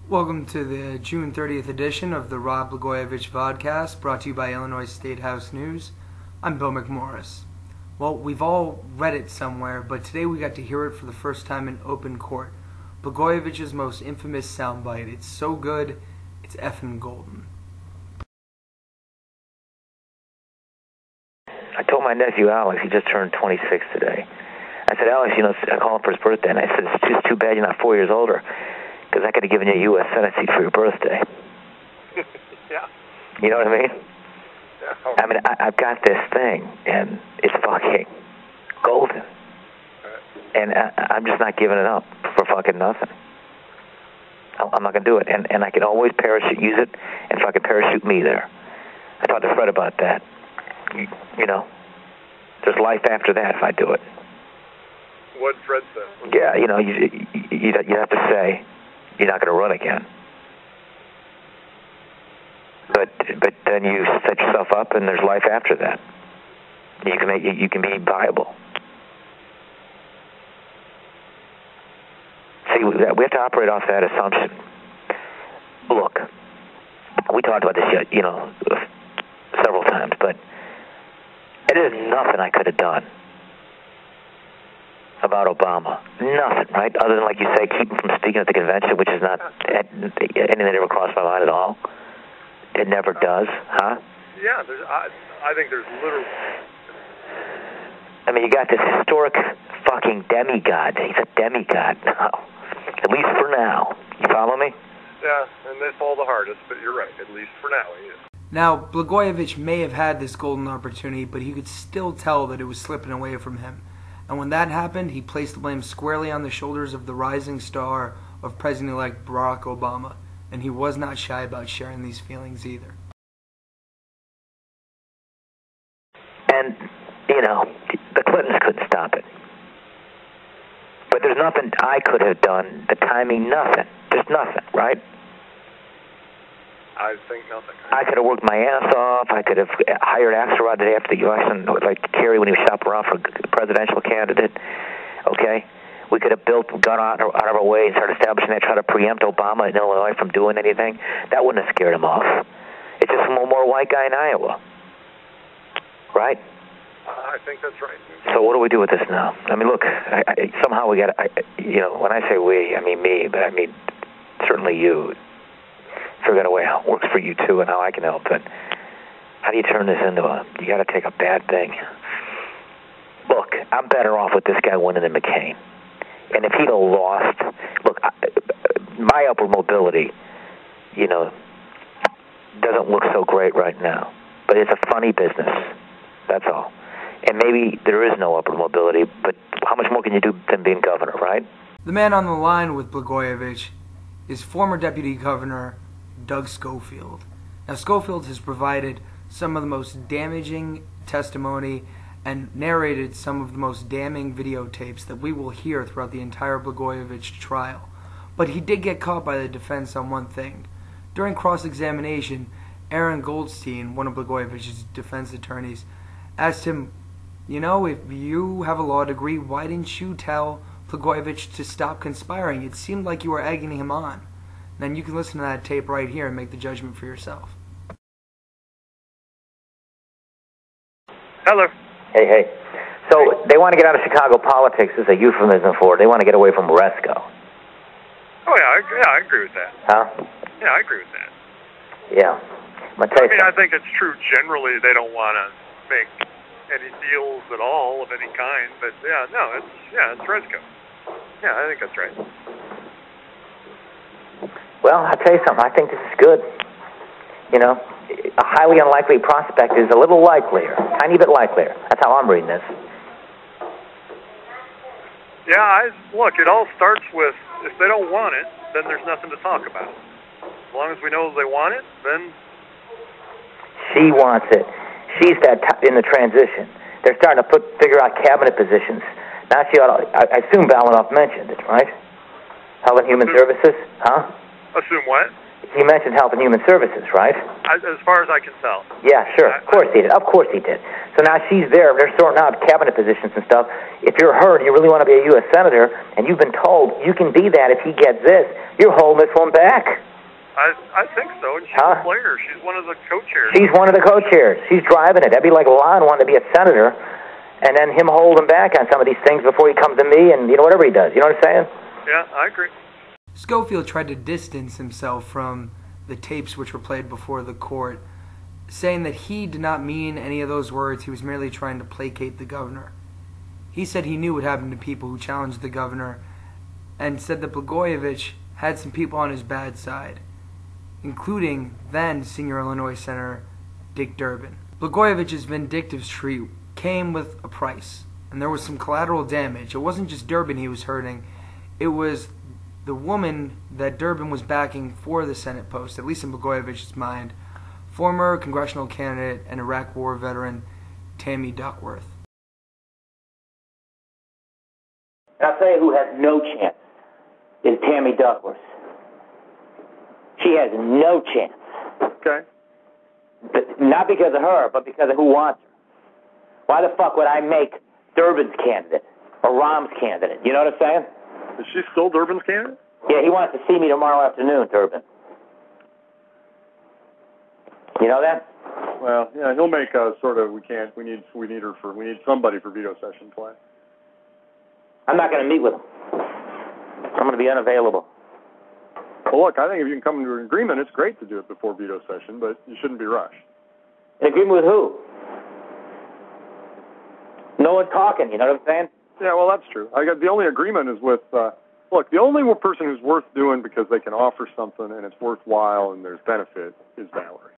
Welcome to the June 30th edition of the Blagojevich Vodcast, brought to you by Illinois Statehouse News. I'm Bill McMorris. Well, we've all read it somewhere, but today we got to hear it for the first time in open court. Blagojevich's most infamous soundbite. It's so good, it's effing golden. I told my nephew Alex, he just turned 26 today. I said, Alex, I called him for his birthday, and I said, it's just too bad you're not 4 years older, because I could have given you a U.S. Senate seat for your birthday. Yeah. You know what I mean? Yeah. I mean, I've got this thing, and it's fucking golden. Right. And I'm just not giving it up for fucking nothing. I'm not going to do it. And I can always use it, and fucking parachute me there. I talked to Fred about that. You know, there's life after that if I do it. What Fred said. Yeah, you have to say you're not going to run again. But then you set yourself up, and there's life after that. You can be viable. See, we have to operate off that assumption. Look, we talked about this, several times, but there's nothing I could have done about Obama. Nothing, right? Other than, like you say, keep him from speaking at the convention, which is not anything that ever crossed my mind at all. It never does, huh? Yeah, I think there's literally... I mean, you got this historic fucking demigod. He's a demigod now. At least for now. You follow me? Yeah, and they fall the hardest, but you're right. At least for now, he is. Now, Blagojevich may have had this golden opportunity, but he could still tell that it was slipping away from him. And when that happened, he placed the blame squarely on the shoulders of the rising star of President-elect Barack Obama. And he was not shy about sharing these feelings either. And, the Clintons couldn't stop it. But there's nothing I could have done. The timing, nothing. Just nothing, right? I think nothing. I could have worked my ass off. I could have hired Axelrod the day after the election, like Kerry when he was shopping around for a presidential candidate. Okay? We could have gone out of our way and started establishing that, try to preempt Obama in Illinois from doing anything. That wouldn't have scared him off. It's just one more white guy in Iowa. Right? I think that's right. So what do we do with this now? I mean, look, somehow we got to, when I say we, I mean me, but I mean certainly you. Figure out a way how it works for you too and how I can help. But how do you turn this into you got to take a bad thing? Look, I'm better off with this guy winning than McCain. And if he'd have lost, look, my upward mobility, doesn't look so great right now. But it's a funny business. That's all. And maybe there is no upward mobility, but how much more can you do than being governor, right? The man on the line with Blagojevich is former Deputy Governor Doug Schofield. Now, Schofield has provided some of the most damaging testimony and narrated some of the most damning videotapes that we will hear throughout the entire Blagojevich trial. But he did get caught by the defense on one thing. During cross-examination, Aaron Goldstein, one of Blagojevich's defense attorneys, asked him, if you have a law degree, why didn't you tell Blagojevich to stop conspiring? It seemed like you were egging him on. And you can listen to that tape right here and make the judgment for yourself. Hello. Hey. So they want to get out of Chicago politics as a euphemism for it. They want to get away from Moresco. Oh, yeah, I agree with that. Huh? Yeah, I agree with that. Yeah. I think it's true generally they don't want to make any deals at all of any kind, but it's Resco. Yeah, I think that's right. Well, I'll tell you something. I think this is good. A highly unlikely prospect is a little likelier, tiny bit likelier. That's how I'm reading this. Yeah, look, it all starts with, if they don't want it, then there's nothing to talk about. As long as we know they want it, then... She wants it. She's in the transition. They're starting to figure out cabinet positions. Now I assume Balanoff mentioned it, right? Health and Human Services? Huh? Assume what? You mentioned Health and Human Services, right? As far as I can tell. Yeah, sure. Of course he did. Of course he did. So now she's there. They're sorting out cabinet positions and stuff. If you're her and you really want to be a U.S. Senator, and you've been told you can be that if he gets this, you're holding this one back. I think so, and she's a player. She's one of the co-chairs. She's one of the co-chairs. She's driving it. That'd be like Lon wanting to be a senator, and then him holding back on some of these things before he comes to me and, whatever he does. You know what I'm saying? Yeah, I agree. Schofield tried to distance himself from the tapes which were played before the court, saying that he did not mean any of those words. He was merely trying to placate the governor. He said he knew what happened to people who challenged the governor, and said that Blagojevich had some people on his bad side, including then senior Illinois Senator Dick Durbin. Blagojevich's vindictive streak came with a price, and there was some collateral damage. It wasn't just Durbin he was hurting, it was the woman that Durbin was backing for the Senate post, at least in Blagojevich's mind, former congressional candidate and Iraq War veteran Tammy Duckworth. And I'll tell you who has no chance is Tammy Duckworth. She has no chance. Okay. But not because of her, but because of who wants her. Why the fuck would I make Durbin's candidate or Rahm's candidate? You know what I'm saying? Is she still Durbin's candidate? Yeah, he wants to see me tomorrow afternoon, Durbin. You know that? Well, yeah, he'll make us sort of. We need somebody for veto session play. I'm not going to meet with him. I'm going to be unavailable. Well, look, I think if you can come to an agreement, it's great to do it before veto session, but you shouldn't be rushed. An agreement with who? No one talking, you know what I'm saying? Yeah, well, that's true. The only agreement is with, look, the only person who's worth doing because they can offer something and it's worthwhile and there's benefit is Valerie.